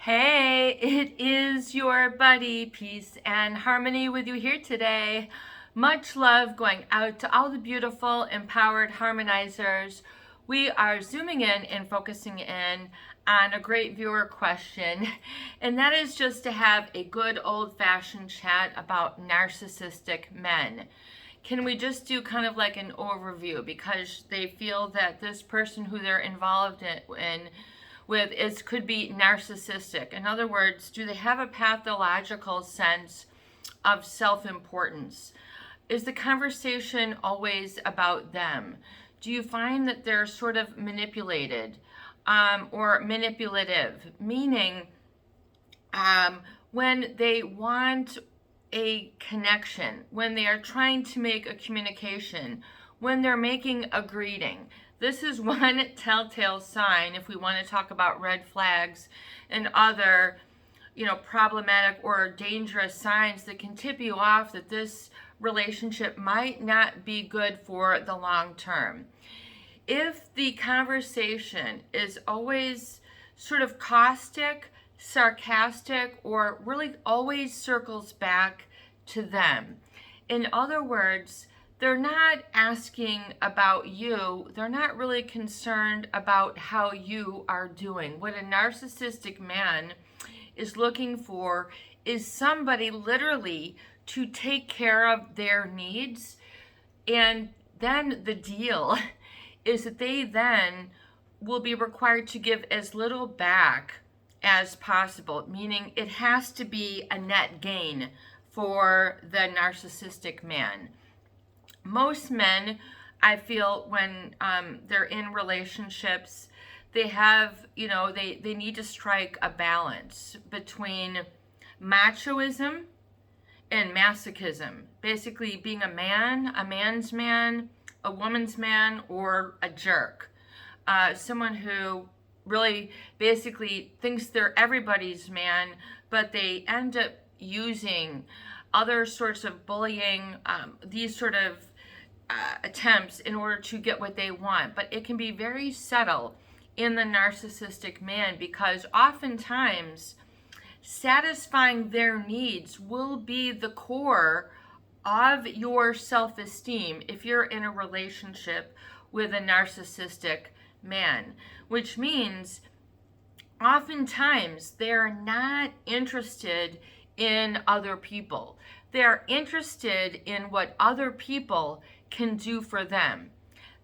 Hey, it is your buddy, Peace and Harmony, with you here today. Much love going out to all the beautiful, empowered harmonizers. We are zooming in and focusing in on a great viewer question, and that is just to have a good old-fashioned chat about narcissistic men. Can we just do kind of like an overview, because they feel that this person who they're involved in with is could be narcissistic. In other words, do they have a pathological sense of self-importance? Is the conversation always about them? Do you find that they're sort of manipulated or manipulative? Meaning, when they want a connection, when they are trying to make a communication, when they're making a greeting. This is one telltale sign, if we want to talk about red flags and other, problematic or dangerous signs that can tip you off that this relationship might not be good for the long term. If the conversation is always sort of caustic, sarcastic, or really always circles back to them. In other words, they're not asking about you. They're not really concerned about how you are doing. What a narcissistic man is looking for is somebody literally to take care of their needs. And then the deal is that they then will be required to give as little back as possible, meaning it has to be a net gain for the narcissistic man. Most men, I feel, when they're in relationships, they have, they need to strike a balance between machoism and masochism. Basically being a man's man, a woman's man, or a jerk. Someone who really basically thinks they're everybody's man, but they end up using other sorts of bullying, these sort of attempts in order to get what they want. But it can be very subtle in the narcissistic man, because oftentimes satisfying their needs will be the core of your self-esteem if you're in a relationship with a narcissistic man, which means oftentimes they're not interested in other people. They're interested in what other people can do for them.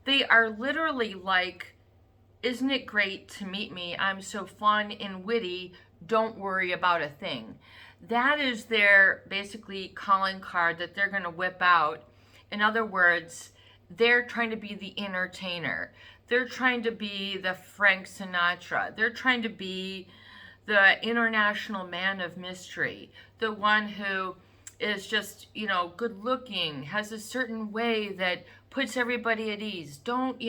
They are literally like, isn't it great to meet me? I'm so fun and witty. Don't worry about a thing. That is their basically calling card that they're going to whip out. In other words, they're trying to be the entertainer. They're trying to be the Frank Sinatra. They're trying to be the international man of mystery, the one who is just, good looking, has a certain way that puts everybody at ease. Don't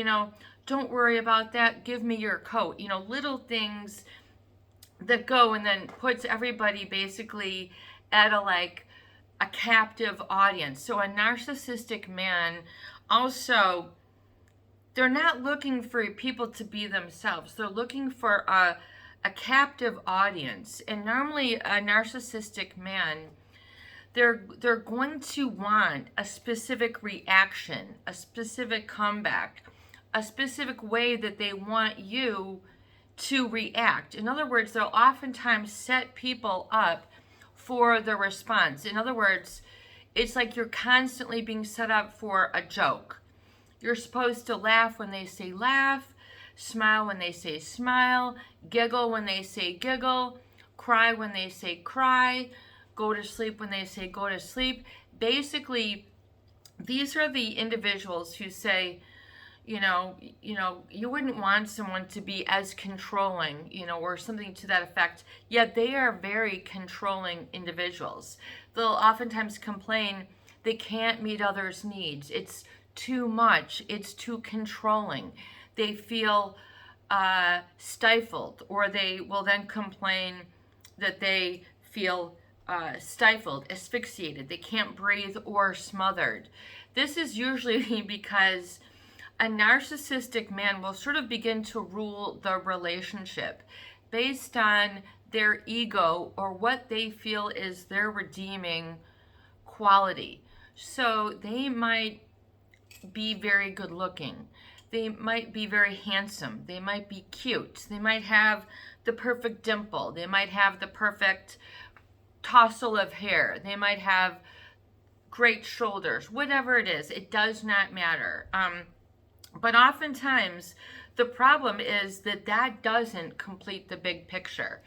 worry about that. Give me your coat. Little things that go and then puts everybody basically at a captive audience. So a narcissistic man also, they're not looking for people to be themselves. They're looking for a captive audience. And normally a narcissistic man, they're going to want a specific reaction, a specific comeback, a specific way that they want you to react. In other words, they'll oftentimes set people up for the response. In other words, it's like you're constantly being set up for a joke. You're supposed to laugh when they say laugh, smile when they say smile, giggle when they say giggle, cry when they say cry, go to sleep when they say go to sleep. Basically, these are the individuals who say, you wouldn't want someone to be as controlling, or something to that effect. Yet they are very controlling individuals. They'll oftentimes complain they can't meet others' needs. It's too much. It's too controlling. They feel stifled, or they will then complain that they feel stifled, asphyxiated. They can't breathe or smothered. This is usually because a narcissistic man will sort of begin to rule the relationship based on their ego or what they feel is their redeeming quality. So they might be very good looking. They might be very handsome. They might be cute. They might have the perfect dimple. They might have the perfect tousle of hair. They might have great shoulders. Whatever it is, it does not matter. But oftentimes, the problem is that that doesn't complete the big picture.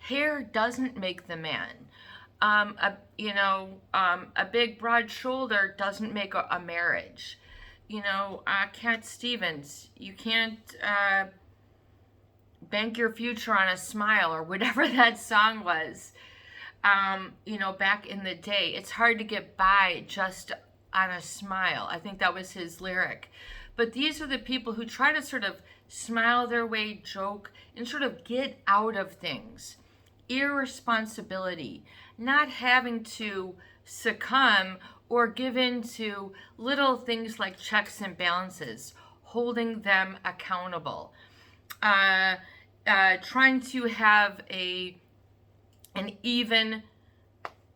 Hair doesn't make the man. A big broad shoulder doesn't make a marriage. Cat Stevens, you can't bank your future on a smile, or whatever that song was. Back in the day, it's hard to get by just on a smile. I think that was his lyric. But these are the people who try to sort of smile their way, joke, and sort of get out of things. Irresponsibility, not having to succumb or give in to little things like checks and balances, holding them accountable, trying to have an even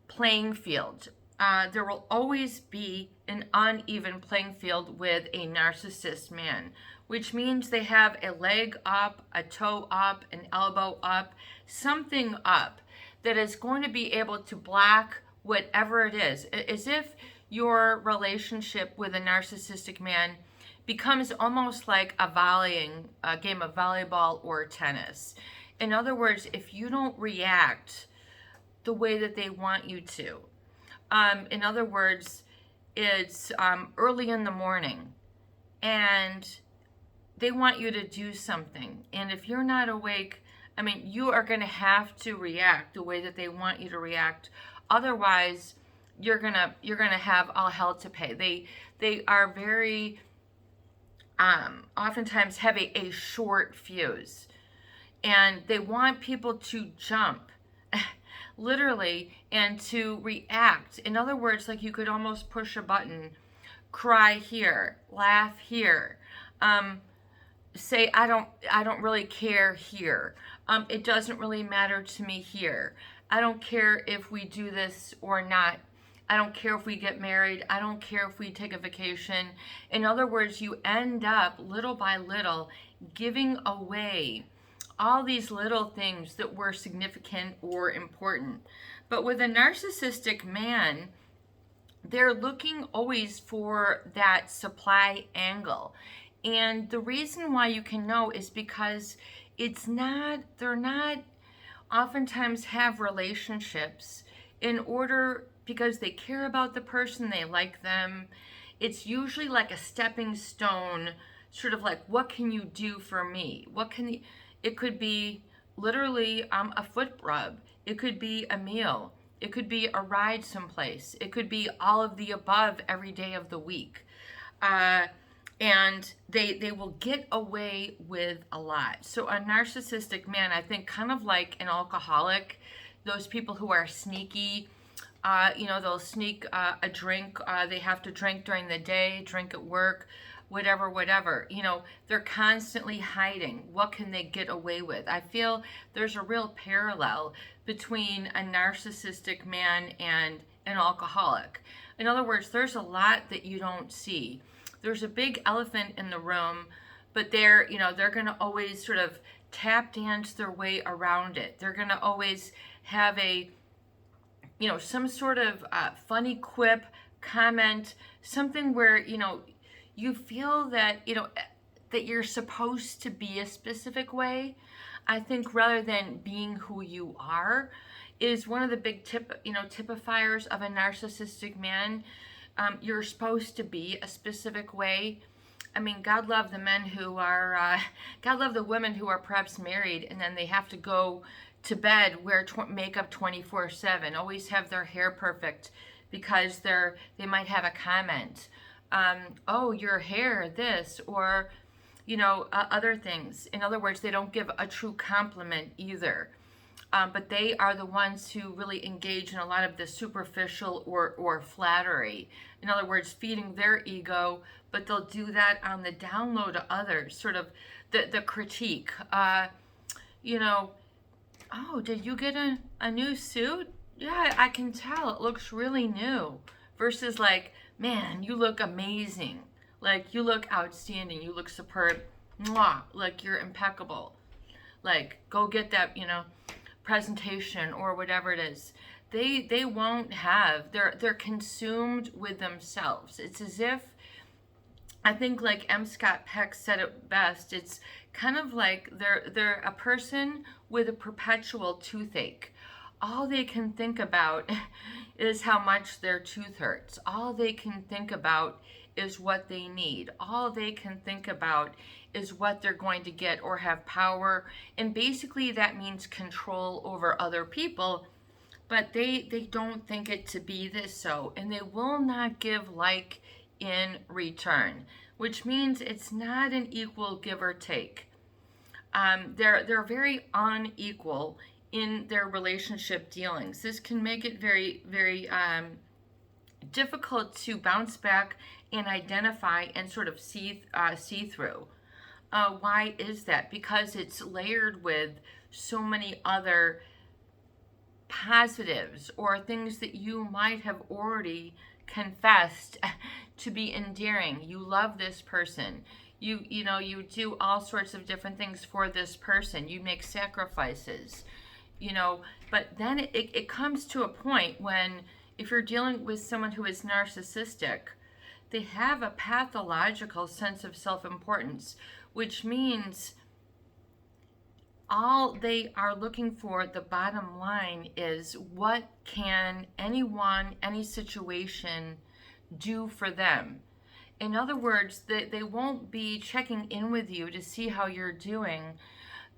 playing field. There will always be an uneven playing field with a narcissist man, which means they have a leg up, a toe up, an elbow up, something up that is going to be able to block whatever it is. As if your relationship with a narcissistic man becomes almost like a game of volleyball or tennis. In other words, if you don't react the way that they want you to, in other words, it's early in the morning and they want you to do something. And if you're not awake, you are going to have to react the way that they want you to react. Otherwise, you're gonna have all hell to pay. They are very oftentimes have a short fuse, and they want people to jump literally and to react. In other words, like you could almost push a button, cry here, laugh here, say I don't really care here. It doesn't really matter to me here. I don't care if we do this or not. I don't care if we get married. I don't care if we take a vacation. In other words, you end up little by little giving away all these little things that were significant or important. But with a narcissistic man, they're looking always for that supply angle. And the reason why you can know is because they're not oftentimes have relationships because they care about the person, they like them. It's usually like a stepping stone, sort of like, what can you do for me? It could be literally a foot rub. It could be a meal. It could be a ride someplace. It could be all of the above every day of the week. And they will get away with a lot. So a narcissistic man, I think, kind of like an alcoholic, those people who are sneaky, they'll sneak a drink. They have to drink during the day, drink at work, whatever. They're constantly hiding. What can they get away with? I feel there's a real parallel between a narcissistic man and an alcoholic. In other words, there's a lot that you don't see. There's a big elephant in the room, but they're going to always sort of tap dance their way around it. They're going to always have some sort of funny quip, comment, something where, you feel that, that you're supposed to be a specific way. I think rather than being who you are is one of the big typifiers of a narcissistic man. You're supposed to be a specific way. God love the men who are, God love the women who are perhaps married and then they have to go to bed, wear makeup 24/7, always have their hair perfect because they might have a comment. Oh, your hair, this, or, other things. In other words, they don't give a true compliment either. But they are the ones who really engage in a lot of the superficial or flattery. In other words, feeding their ego, but they'll do that on the down low to others, sort of the critique. Oh, did you get a new suit? Yeah, I can tell. It looks really new. Versus like, man, you look amazing. Like, you look outstanding. You look superb. Mwah. Like, you're impeccable. Like, go get that, presentation or whatever it is. They won't have. They're consumed with themselves. It's as if, I think, like M. Scott Peck said it best. It's kind of like they're a person with a perpetual toothache. All they can think about is how much their tooth hurts. All they can think about is what they need. All they can think about is what they're going to get or have power. And basically that means control over other people. But they don't think it to be this so. And they will not give like in return, which means it's not an equal give or take. They're very unequal in their relationship dealings. This can make it very, very difficult to bounce back and identify and sort of see through. Why is that? Because it's layered with so many other positives or things that you might have already confessed to be endearing. You love this person. You do all sorts of different things for this person. You make sacrifices. But then it comes to a point when, if you're dealing with someone who is narcissistic, they have a pathological sense of self-importance, which means all they are looking for, the bottom line, is what can anyone, any situation do for them. In other words, they won't be checking in with you to see how you're doing.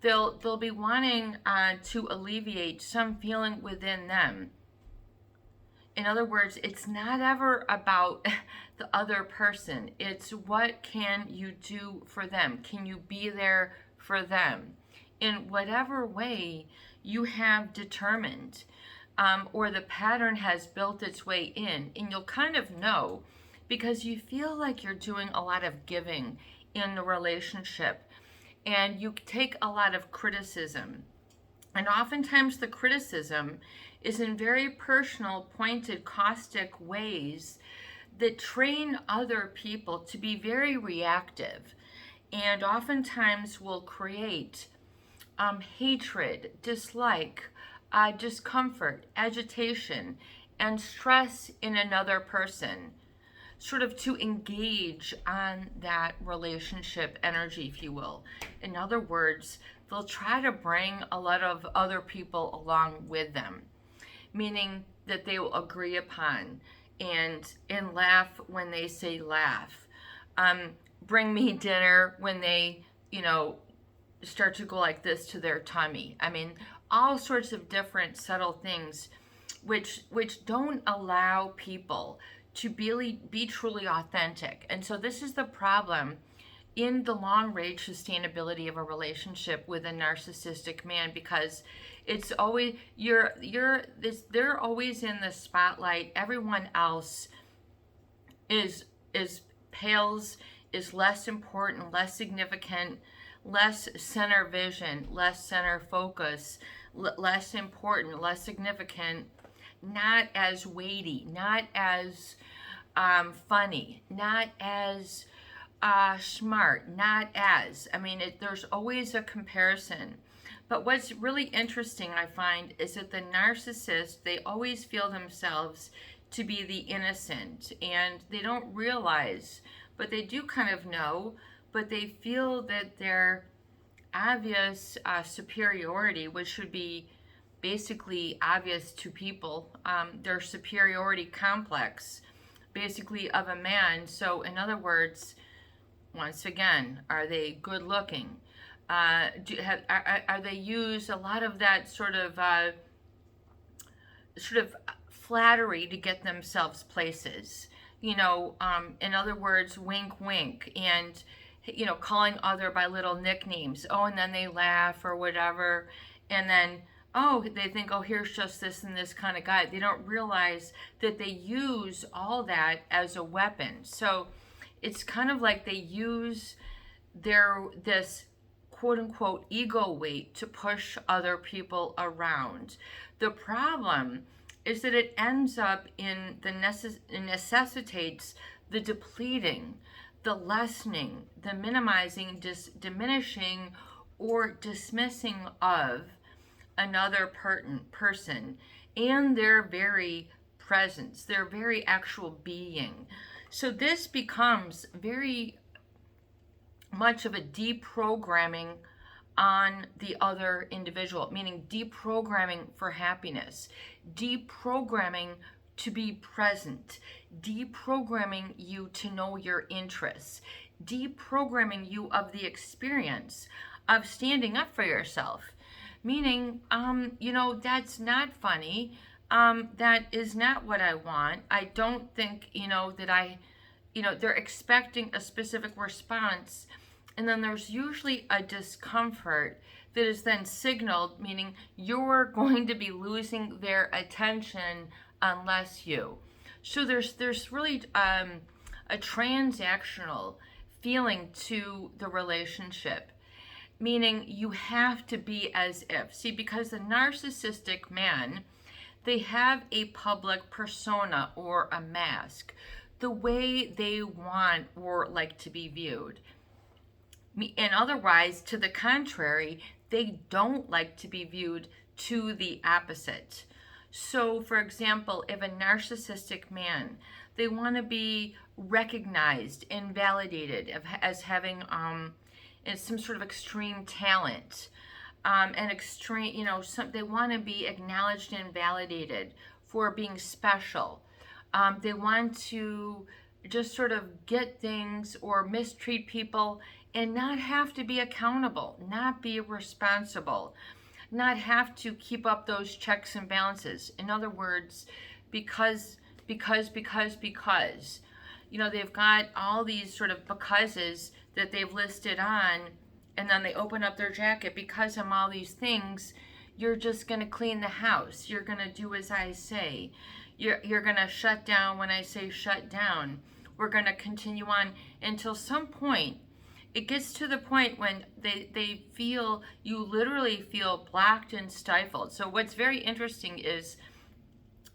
They'll be wanting to alleviate some feeling within them. In other words, it's not ever about the other person. It's what can you do for them? Can you be there for them in whatever way you have determined, or the pattern has built its way in? And you'll kind of know because you feel like you're doing a lot of giving in the relationship, and you take a lot of criticism. And oftentimes the criticism is in very personal, pointed, caustic ways that train other people to be very reactive, and oftentimes will create hatred, dislike, discomfort, agitation, and stress in another person, sort of to engage on that relationship energy, if you will. In other words, they'll try to bring a lot of other people along with them, meaning that they will agree upon and laugh when they say laugh. Bring me dinner when they, start to go like this to their tummy. I mean, all sorts of different subtle things which don't allow people to be truly authentic. And so this is the problem in the long range sustainability of a relationship with a narcissistic man, because it's always they're always in the spotlight. Everyone else is pales, is less important, less significant, less center vision, less center focus, less important, less significant, not as weighty, not as funny, not as smart, not as, there's always a comparison. But what's really interesting, I find, is that the narcissist, they always feel themselves to be the innocent, and they don't realize, but they do kind of know, but they feel that their obvious superiority, which should be basically obvious to people, their superiority complex, basically, of a man. So in other words, once again, are they good looking? Are they use a lot of that sort of flattery to get themselves places? In other words, wink, wink, and calling other by little nicknames. Oh, and then they laugh or whatever, and then they think, here's just this and this kind of guy. They don't realize that they use all that as a weapon. So it's kind of like they use this quote unquote ego weight to push other people around. The problem is that it ends up in it necessitates the depleting, the lessening, the minimizing, diminishing, or dismissing of another person and their very presence, their very actual being. So this becomes very much of a deprogramming on the other individual, meaning deprogramming for happiness, deprogramming to be present, deprogramming you to know your interests, deprogramming you of the experience of standing up for yourself. Meaning, that's not funny. That is not what I want. I don't think, they're expecting a specific response. And then there's usually a discomfort that is then signaled, meaning you're going to be losing their attention unless you. So there's really a transactional feeling to the relationship, meaning you have to be as if. See, because the narcissistic man, they have a public persona or a mask, the way they want or like to be viewed. And otherwise, to the contrary, they don't like to be viewed to the opposite. So, for example, if a narcissistic man, they want to be recognized and validated as having some sort of extreme talent, and extreme, they want to be acknowledged and validated for being special. They want to just sort of get things or mistreat people and not have to be accountable, not be responsible, not have to keep up those checks and balances. In other words, because, they've got all these sort of becauses that they've listed on, and then they open up their jacket. Because of all these things, you're just going to clean the house. You're going to do as I say. You're going to shut down when I say shut down. We're going to continue on until some point. It gets to the point when they feel, you literally feel blocked and stifled. So what's very interesting is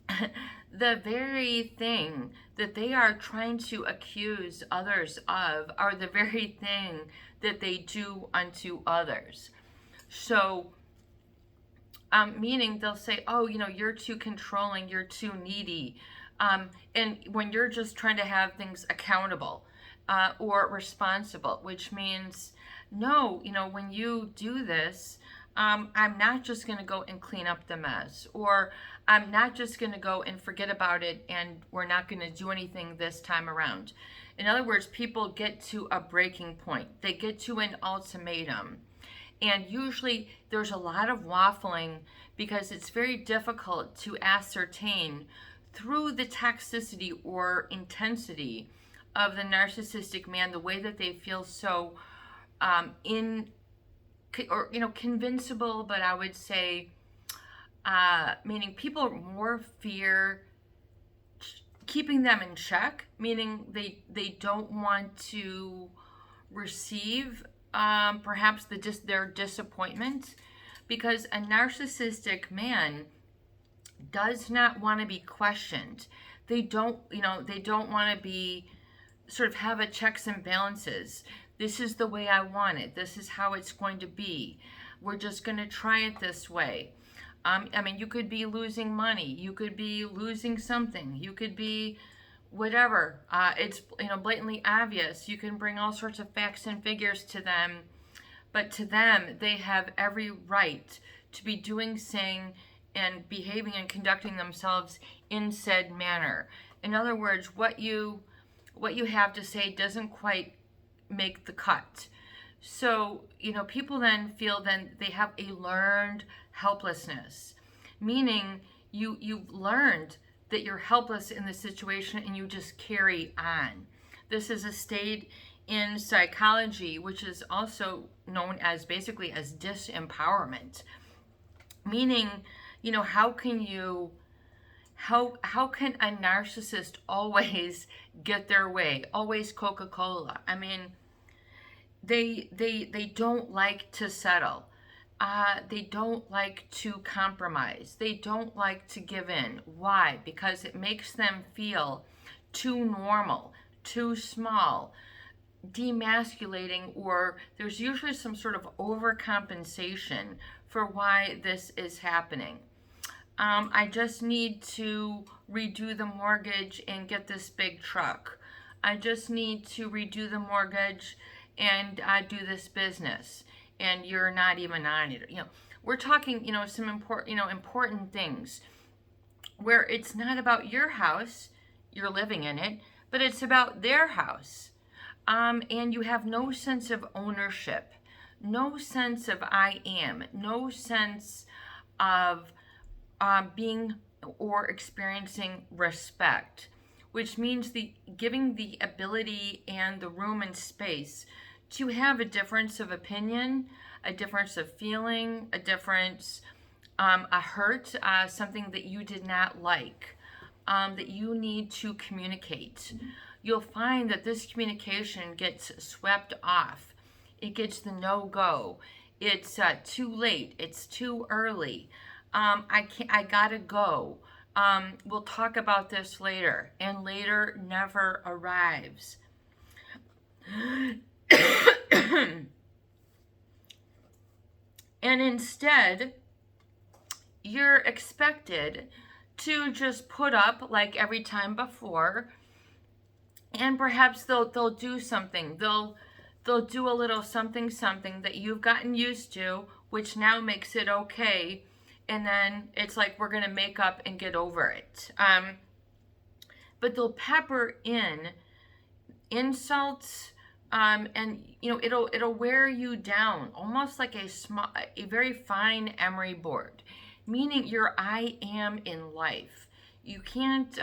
the very thing that they are trying to accuse others of are the very thing that they do unto others. So, meaning they'll say, oh, you're too controlling, you're too needy. And when you're just trying to have things accountable or responsible, which means, no, when you do this, I'm not just going to go and clean up the mess, or I'm not just going to go and forget about it and we're not going to do anything this time around. In other words, people get to a breaking point. They get to an ultimatum. And usually there's a lot of waffling because it's very difficult to ascertain through the toxicity or intensity of the narcissistic man, the way that they feel so convincible, but I would say, meaning people more fear keeping them in check, meaning they don't want to receive perhaps their disappointment, because a narcissistic man does not want to be questioned. They don't want to be sort of have a checks and balances. This is the way I want it. This is how it's going to be. We're just going to try it this way. You could be losing money. You could be losing something. You could be whatever. It's blatantly obvious. You can bring all sorts of facts and figures to them, but to them, they have every right to be doing, saying, and behaving and conducting themselves in said manner. In other words, what you have to say doesn't quite make the cut. So, people then feel then they have a learned helplessness, meaning you've learned that you're helpless in the situation and you just carry on. This is a state in psychology which is also known as basically as disempowerment, meaning, how can a narcissist always get their way, always Coca-Cola? They don't like to settle. They don't like to compromise. They don't like to give in. Why? Because it makes them feel too normal, too small, demasculating, or there's usually some sort of overcompensation for why this is happening. I just need to redo the mortgage and get this big truck. I just need to redo the mortgage and do this business. And you're not even on it. We're talking, some important things where it's not about your house, you're living in it, but it's about their house. And you have no sense of ownership, no sense of I am, no sense of being or experiencing respect, which means giving the ability and the room and space to have a difference of opinion, a difference of feeling, a difference, a hurt, something that you did not like, that you need to communicate. You'll find that this communication gets swept off. It gets the no-go. It's too late. It's too early. I gotta go. We'll talk about this later. And later never arrives. And instead, you're expected to just put up like every time before, and perhaps they'll do something. They'll do a little something that you've gotten used to, which now makes it okay. And then it's like, we're going to make up and get over it. But they'll pepper in insults, and it'll wear you down, almost like a very fine emery board, meaning your I am in life. You can't,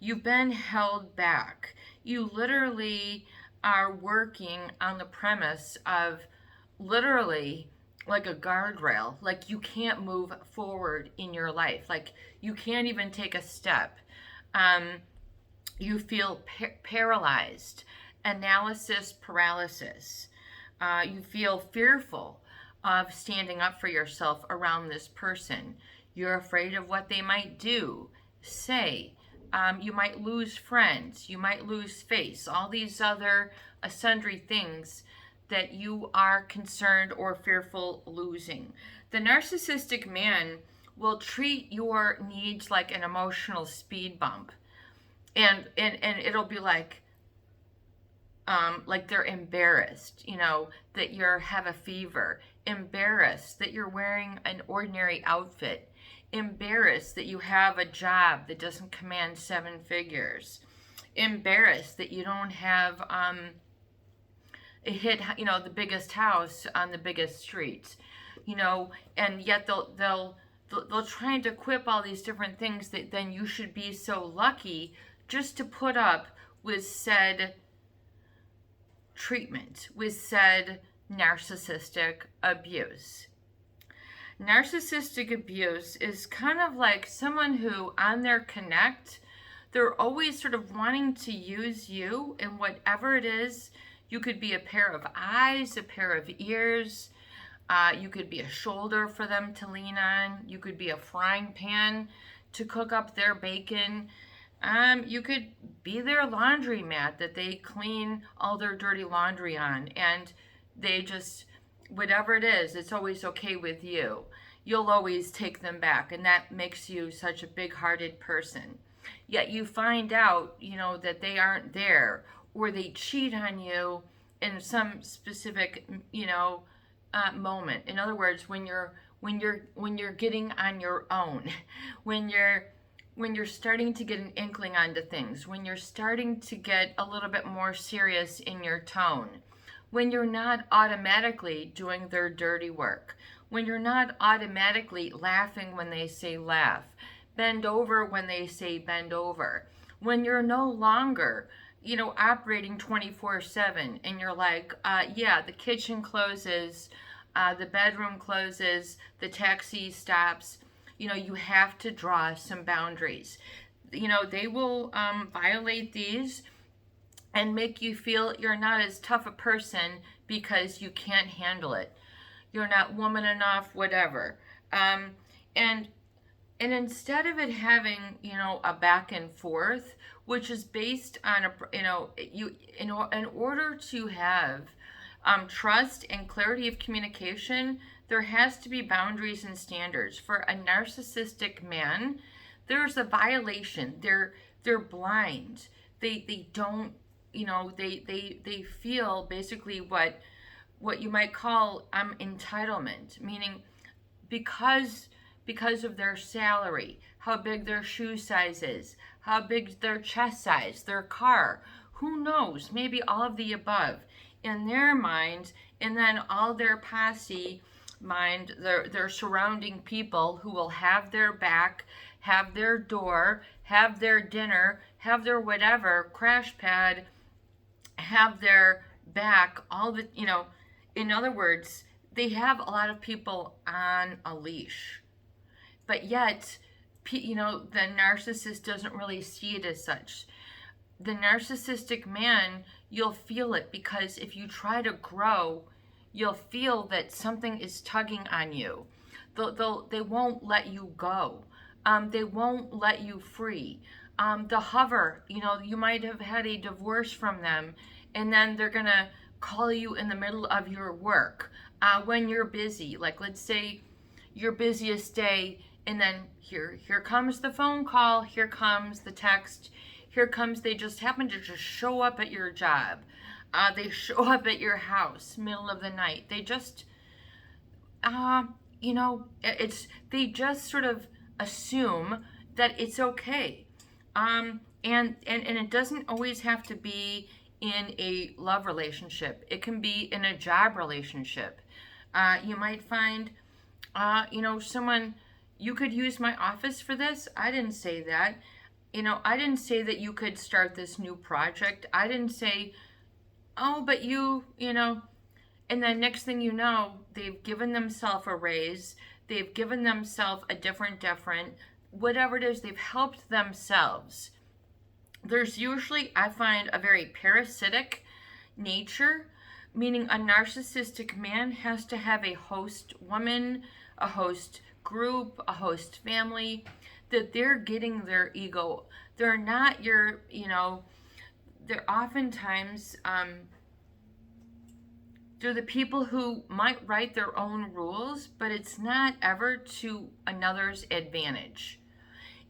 you've been held back. You literally are working on the premise of literally like a guardrail. Like you can't move forward in your life. Like you can't even take a step. You feel paralyzed, analysis paralysis. You feel fearful of standing up for yourself around this person. You're afraid of what they might do, say. You might lose friends. You might lose face. All these other sundry things that you are concerned or fearful losing. The narcissistic man will treat your needs like an emotional speed bump. And it'll be like they're embarrassed, that you have a fever, embarrassed that you're wearing an ordinary outfit, embarrassed that you have a job that doesn't command 7 figures, embarrassed that you don't have the biggest house on the biggest street, and yet they'll try and equip all these different things that then you should be so lucky just to put up with said treatment, with said narcissistic abuse. Narcissistic abuse is kind of like someone who, on their connect, they're always sort of wanting to use you in whatever it is. You could be a pair of eyes, a pair of ears. You could be a shoulder for them to lean on. You could be a frying pan to cook up their bacon. You could be their laundry mat that they clean all their dirty laundry on, and they just, whatever it is, it's always okay with you. You'll always take them back, and that makes you such a big-hearted person. Yet you find out, that they aren't there, or they cheat on you in some specific, moment. In other words, when you're getting on your own, when you're starting to get an inkling onto things, when you're starting to get a little bit more serious in your tone, when you're not automatically doing their dirty work, when you're not automatically laughing when they say laugh, bend over when they say bend over, when you're no longer, operating 24/7, and you're like, the kitchen closes, the bedroom closes, the taxi stops. You have to draw some boundaries. They will violate these, and make you feel you're not as tough a person because you can't handle it. You're not woman enough, whatever. And instead of it having, a back and forth, which is based on in order to have trust and clarity of communication, there has to be boundaries and standards. For a narcissistic man, there's a violation. They're blind. They don't, they feel basically what you might call entitlement, meaning because of their salary, how big their shoe size is, how big their chest size, their car, who knows, maybe all of the above in their mind, and then all their posse mind, their surrounding people who will have their back, have their door, have their dinner, have their whatever, crash pad, have their back, all the, in other words, they have a lot of people on a leash. But yet, the narcissist doesn't really see it as such. The narcissistic man, you'll feel it, because if you try to grow, you'll feel that something is tugging on you. They won't let you go. They won't let you free. The hover, you might have had a divorce from them, and then they're going to call you in the middle of your work when you're busy. Like, let's say your busiest day, and then here comes the phone call, here comes the text, here comes, they just happen to just show up at your job. They show up at your house, middle of the night. They just, they just sort of assume that it's okay. And it doesn't always have to be in a love relationship. It can be in a job relationship. You might find, someone, you could use my office for this. I didn't say that. I didn't say that you could start this new project. I didn't say, oh, but you know, and then next thing you know, they've given themselves a raise. They've given themselves a different, whatever it is, they've helped themselves. There's usually, I find, a very parasitic nature, meaning a narcissistic man has to have a host woman, a host group, a host family, that they're getting their ego. They're not your, they're oftentimes, they're the people who might write their own rules, but it's not ever to another's advantage.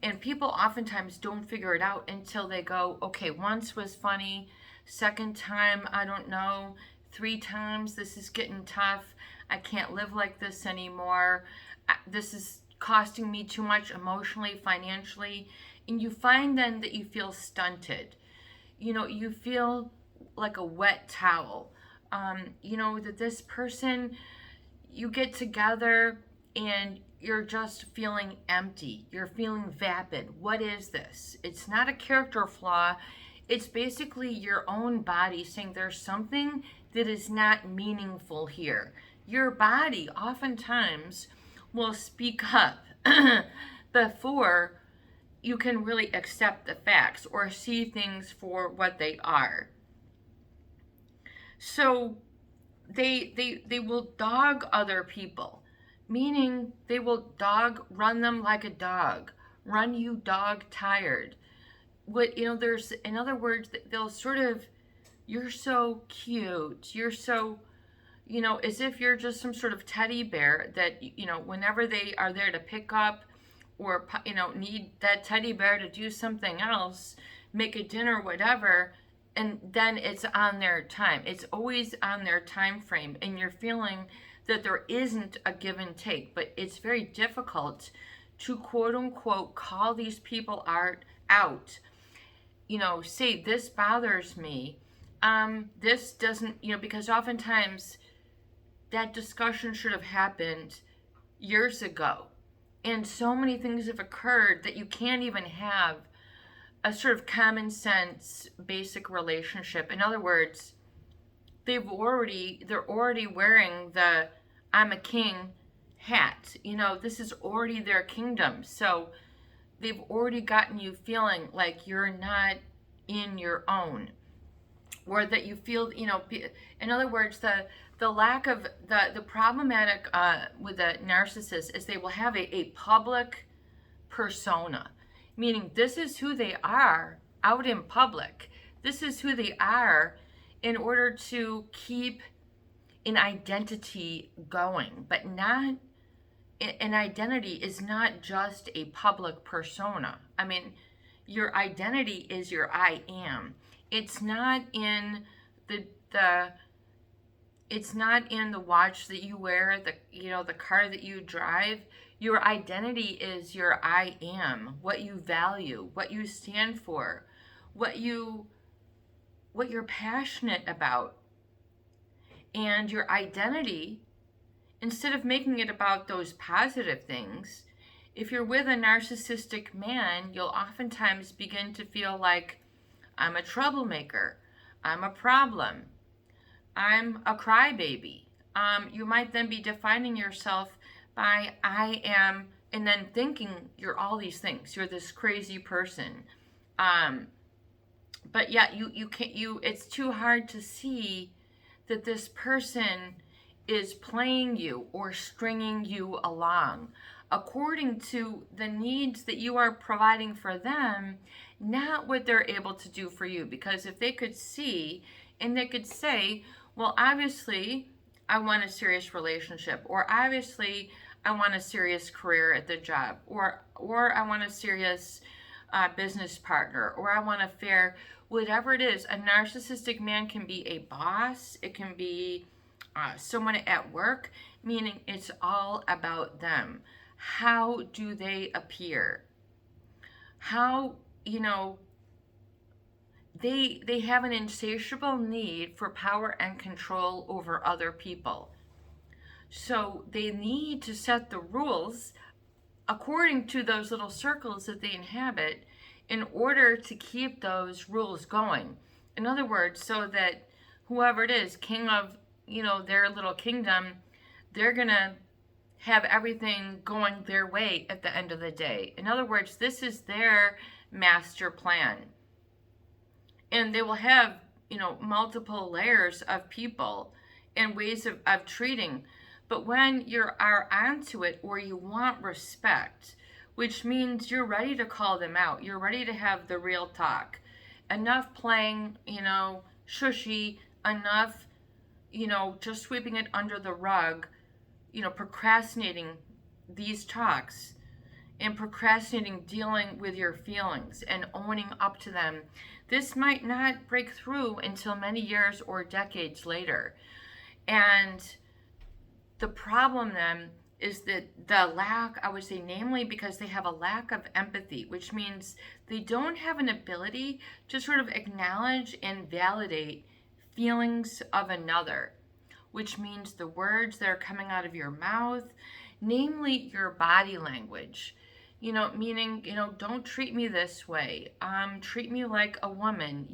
And people oftentimes don't figure it out until they go, okay, once was funny, second time, I don't know, 3 times, this is getting tough. I can't live like this anymore. This is costing me too much emotionally, financially. And you find then that you feel stunted. You feel like a wet towel. That this person, you get together and you're just feeling empty. You're feeling vapid. What is this? It's not a character flaw. It's basically your own body saying there's something that is not meaningful here. Your body oftentimes will speak up before you can really accept the facts or see things for what they are. So they will dog other people, meaning they will run them like a dog, run you dog tired. There's, in other words, they'll sort of, you're so cute, you're so, as if you're just some sort of teddy bear that, whenever they are there to pick up or, need that teddy bear to do something else, make a dinner, whatever, and then it's on their time. It's always on their time frame, and you're feeling that there isn't a give and take. But it's very difficult to quote unquote call these people out. Say this bothers me. This doesn't, because oftentimes that discussion should have happened years ago, and so many things have occurred that you can't even have a sort of common sense basic relationship. In other words, they're already wearing the I'm a king hat. This is already their kingdom. So they've already gotten you feeling like you're not in your own. or that you feel, in other words, the lack of the problematic with a narcissist is they will have a public persona, meaning this is who they are out in public. This is who they are in order to keep an identity going, but not an identity is not just a public persona. I mean, your identity is your I am. It's not in the it's not in the watch that you wear, the car that you drive. Your identity is your I am, what you value, what you stand for, what you're passionate about. And your identity, instead of making it about those positive things, if you're with a narcissistic man, you'll oftentimes begin to feel like, I'm a troublemaker, I'm a problem, I'm a crybaby. You might then be defining yourself by I am, and then thinking you're all these things. You're this crazy person. But yet you can't. It's too hard to see that this person is playing you or stringing you along according to the needs that you are providing for them, not what they're able to do for you. Because if they could see and they could say, well, obviously I want a serious relationship, or obviously I want a serious career at the job, or I want a serious business partner, or I want a fair, whatever it is. A narcissistic man can be a boss. It can be someone at work, meaning it's all about them. How do they appear? How, they have an insatiable need for power and control over other people. So they need to set the rules according to those little circles that they inhabit in order to keep those rules going. In other words, so that whoever it is, king of, their little kingdom, they're going to have everything going their way at the end of the day. In other words, this is their master plan. And they will have, multiple layers of people and ways of treating. But when you are onto it, or you want respect, which means you're ready to call them out, you're ready to have the real talk. Enough playing, shushy, enough, just sweeping it under the rug, procrastinating these talks and procrastinating dealing with your feelings and owning up to them. This might not break through until many years or decades later. And the problem then is that the lack, I would say, namely because they have a lack of empathy, which means they don't have an ability to sort of acknowledge and validate feelings of another, which means the words that are coming out of your mouth, namely your body language, meaning, don't treat me this way, treat me like a woman,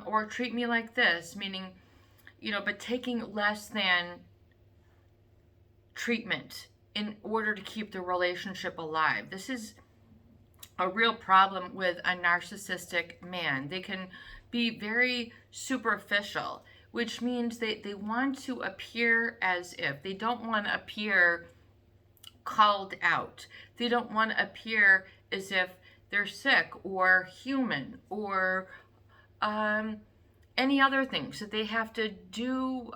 or treat me like this, meaning, but taking less than treatment in order to keep the relationship alive. This is a real problem with a narcissistic man. They can be very superficial, which means they want to appear as if. They don't want to appear called out. They don't want to appear as if they're sick or human or any other things that they have to do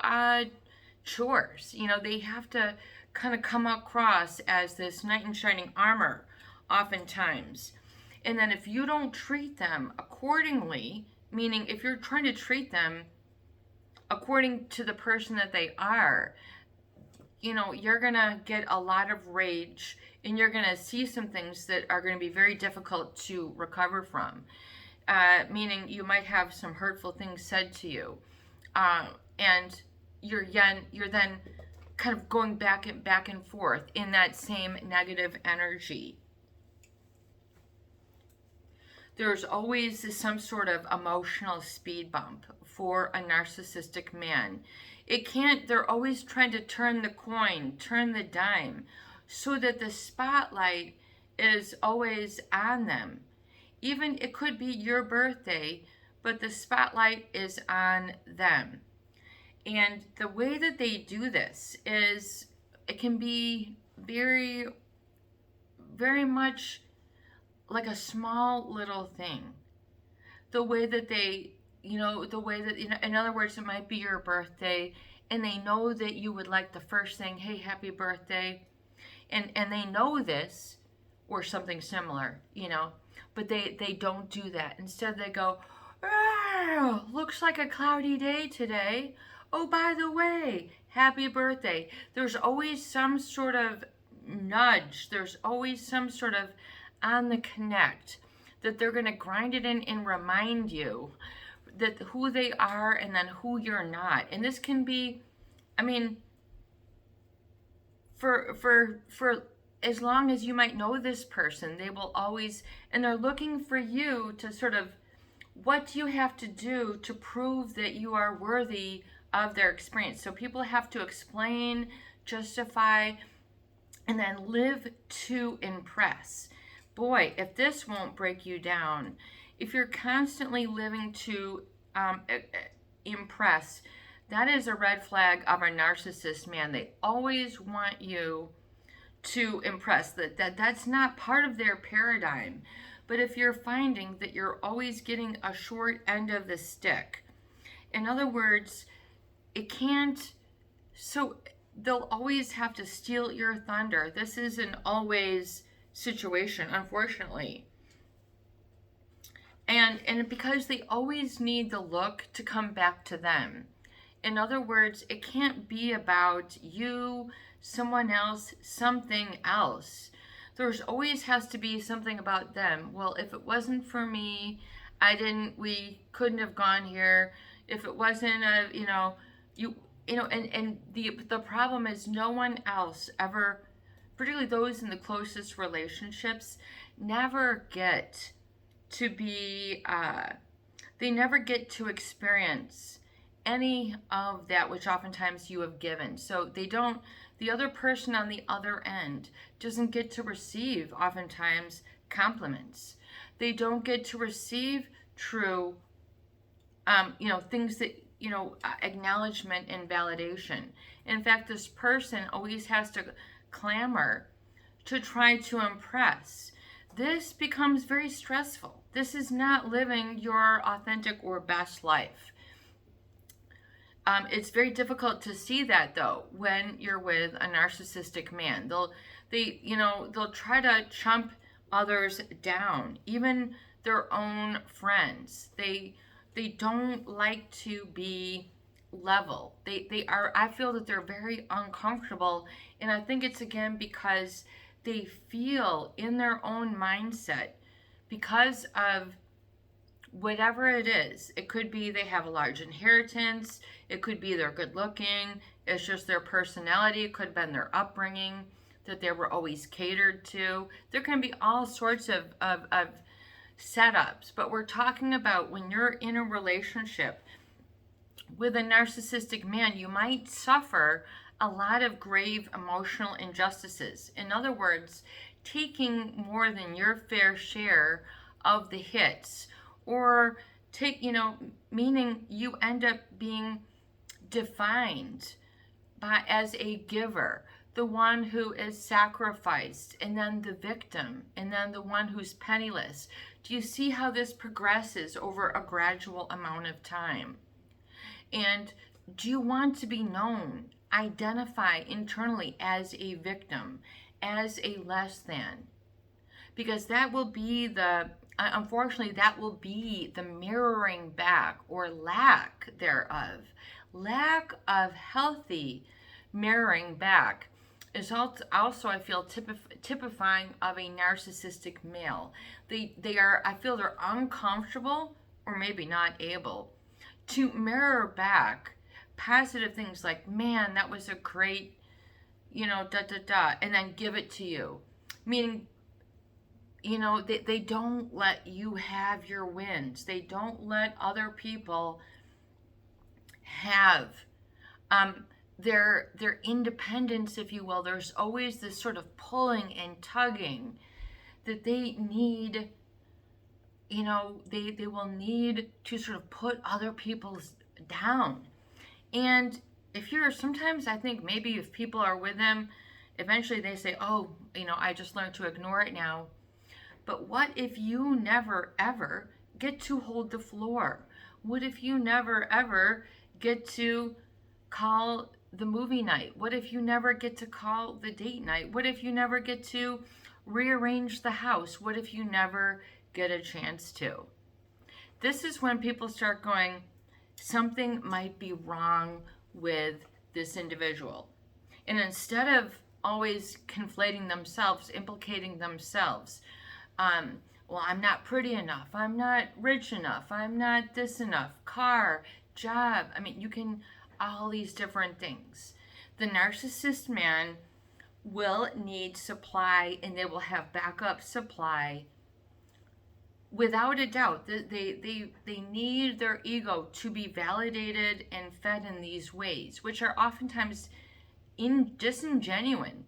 chores. They have to kind of come across as this knight in shining armor oftentimes. And then if you don't treat them accordingly, meaning if you're trying to treat them according to the person that they are, you're going to get a lot of rage, and you're going to see some things that are going to be very difficult to recover from. Meaning you might have some hurtful things said to you. And you're then kind of going back and forth in that same negative energy. There's always some sort of emotional speed bump for a narcissistic man. They're always trying to turn the coin, turn the dime, so that the spotlight is always on them. Even it could be your birthday, but the spotlight is on them. And the way that they do this is, it can be very, very much like a small little thing. The way that they, in other words, it might be your birthday, and they know that you would like the first thing, hey, happy birthday. And they know this, or something similar, but they don't do that. Instead, they go, oh, looks like a cloudy day today. Oh, by the way, happy birthday. There's always some sort of nudge. There's always some sort of on the connect that they're going to grind it in and remind you that who they are and then who you're not. And this can be, for as long as you might know this person, they will always, and they're looking for you to sort of, what do you have to do to prove that you are worthy of their experience? So people have to explain, justify, and then live to impress. Boy, if this won't break you down, if you're constantly living to impress, that is a red flag of a narcissist man. They always want you to impress. That's not part of their paradigm. But if you're finding that you're always getting a short end of the stick, in other words, they'll always have to steal your thunder. This is an always situation, unfortunately. And because they always need the look to come back to them. In other words, it can't be about you, someone else, something else. There's always has to be something about them. Well, if it wasn't for me, we couldn't have gone here. If it wasn't and the problem is, no one else ever, particularly those in the closest relationships, never get to be, they never get to experience any of that which oftentimes you have given. So the other person on the other end doesn't get to receive oftentimes compliments. They don't get to receive true, things that, acknowledgement and validation. In fact, this person always has to clamor to try to impress. This becomes very stressful. This is not living your authentic or best life. It's very difficult to see that, though, when you're with a narcissistic man. They'll try to chump others down, even their own friends. They don't like to be level. I feel that they're very uncomfortable, and I think it's again because they feel in their own mindset, because of whatever it is. It could be they have a large inheritance. It could be they're good looking. It's just their personality. It could have been their upbringing, that they were always catered to. There can be all sorts of setups. But we're talking about when you're in a relationship with a narcissistic man, you might suffer a lot of grave emotional injustices. In other words, taking more than your fair share of the hits, or meaning you end up being defined as a giver, the one who is sacrificed, and then the victim, and then the one who's penniless. Do you see how this progresses over a gradual amount of time? And do you want to be known, identify internally as a victim, as a less than? Because that will be unfortunately, that will be the mirroring back, or lack thereof. Lack of healthy mirroring back is also, I feel, typifying of a narcissistic male. I feel they're uncomfortable, or maybe not able, to mirror back positive things like, man, that was a great, and then give it to you. Meaning, they don't let you have your wins. They don't let other people have their independence, if you will. There's always this sort of pulling and tugging that they need, they will need to sort of put other people's down. And sometimes I think maybe if people are with them, eventually they say, oh, I just learned to ignore it now. But what if you never ever get to hold the floor? What if you never ever get to call the movie night? What if you never get to call the date night? What if you never get to rearrange the house? What if you never get a chance to? This is when people start going, something might be wrong with this individual. And instead of always conflating themselves, implicating themselves, well, I'm not pretty enough, I'm not rich enough, I'm not this enough, car, job, you can, all these different things. The narcissist man will need supply, and they will have backup supply without a doubt. They need their ego to be validated and fed in these ways, which are oftentimes disingenuine.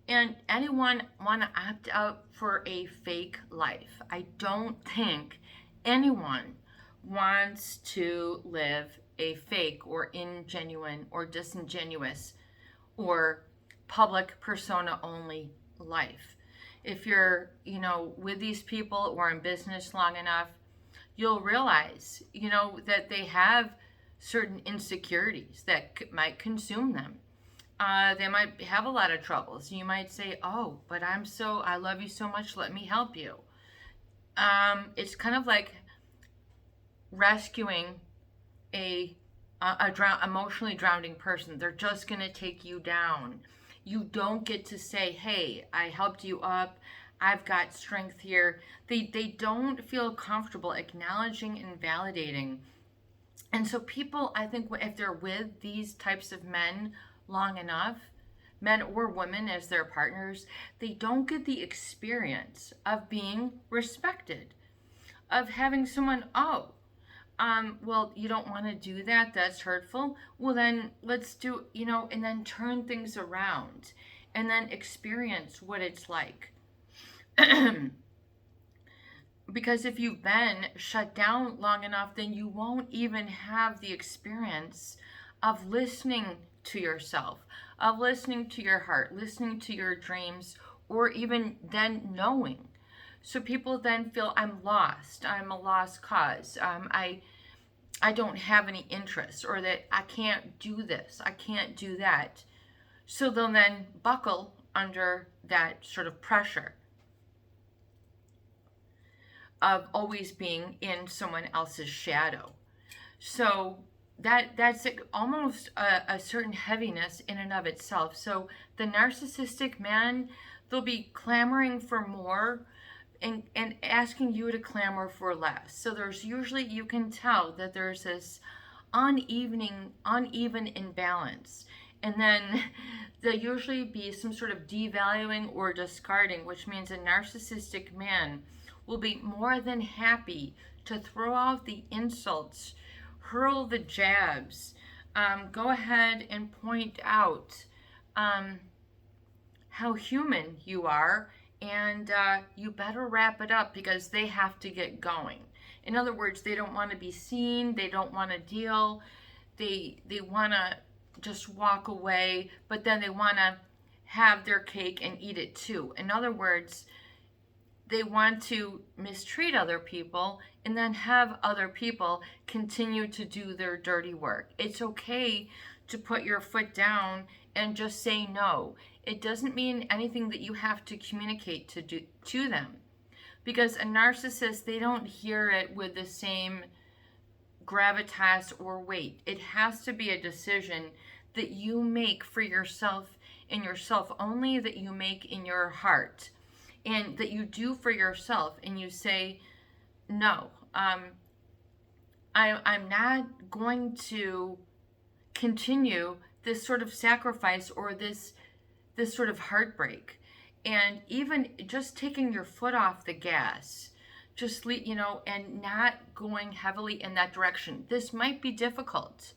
And anyone want to opt out for a fake life? I don't think anyone wants to live a fake or ingenuine or disingenuous or public persona only life. If you're, with these people or in business long enough, you'll realize, that they have certain insecurities that might consume them. They might have a lot of troubles. You might say, oh, but I love you so much, let me help you. It's kind of like rescuing a emotionally drowning person. They're just going to take you down. You don't get to say, hey, I helped you up, I've got strength here. They don't feel comfortable acknowledging and validating. And so people, I think, if they're with these types of men long enough, men or women as their partners, they don't get the experience of being respected, of having someone, well, you don't want to do that, that's hurtful, well then let's do, and then turn things around and then experience what it's like. Because if you've been shut down long enough, then you won't even have the experience of listening to yourself, of listening to your heart, listening to your dreams, or even then knowing. So people then feel, I'm lost, I'm a lost cause, I don't have any interest, or that I can't do this, I can't do that. So they'll then buckle under that sort of pressure of always being in someone else's shadow. So that's almost a certain heaviness in and of itself. So the narcissistic man, they'll be clamoring for more and asking you to clamor for less. So there's usually, you can tell that there's this uneven imbalance. And then there'll usually be some sort of devaluing or discarding, which means a narcissistic man will be more than happy to throw out the insults, hurl the jabs, go ahead and point out how human you are, and you better wrap it up because they have to get going. In other words, they don't want to be seen, they don't want to deal, they want to just walk away, but then they want to have their cake and eat it too. In other words, they want to mistreat other people and then have other people continue to do their dirty work. It's okay to put your foot down and just say no. It doesn't mean anything that you have to communicate to them. Because a narcissist, they don't hear it with the same gravitas or weight. It has to be a decision that you make for yourself and yourself only, that you make in your heart. And that you do for yourself, and you say, no, I'm not going to continue this sort of sacrifice or this sort of heartbreak. And even just taking your foot off the gas, just and not going heavily in that direction. This might be difficult.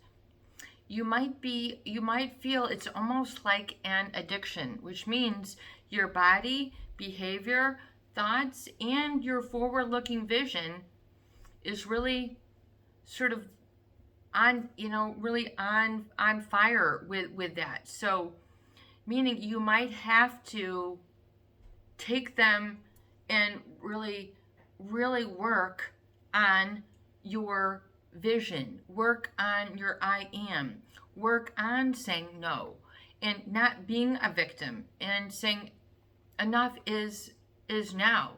You might feel it's almost like an addiction, which means your body, behavior, thoughts and your forward-looking vision is really sort of on, really on fire with that. So meaning you might have to take them and really work on your vision, work on your I am, work on saying no, and not being a victim, and saying enough is now.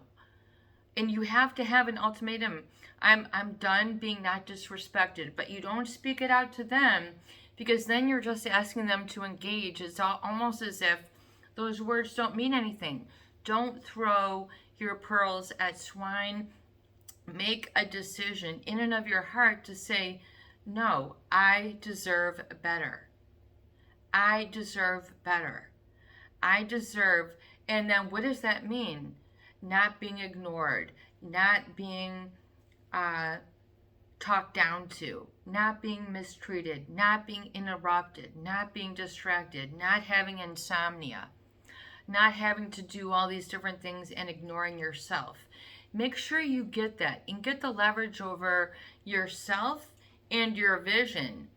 And you have to have an ultimatum. I'm done being not disrespected, but you don't speak it out to them, because then you're just asking them to engage. It's almost as if those words don't mean anything. Don't throw your pearls at swine. Make a decision in and of your heart to say, no, I deserve better. I deserve better. I deserve, and then what does that mean? Not being ignored, not being talked down to, not being mistreated, not being interrupted, not being distracted, not having insomnia, not having to do all these different things and ignoring yourself. Make sure you get that and get the leverage over yourself and your vision,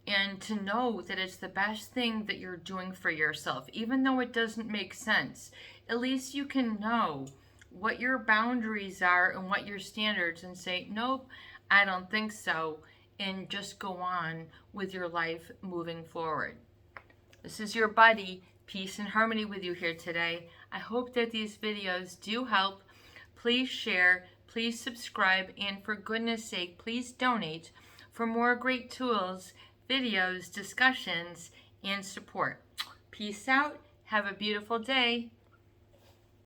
and to know that it's the best thing that you're doing for yourself. Even though it doesn't make sense, at least you can know what your boundaries are and what your standards, and say, nope, I don't think so, and just go on with your life moving forward. This is your buddy, Peace and Harmony, with you here today. I hope that these videos do help. Please share, please subscribe, and for goodness sake, please donate for more great tools, videos, discussions, and support. Peace out. Have a beautiful day.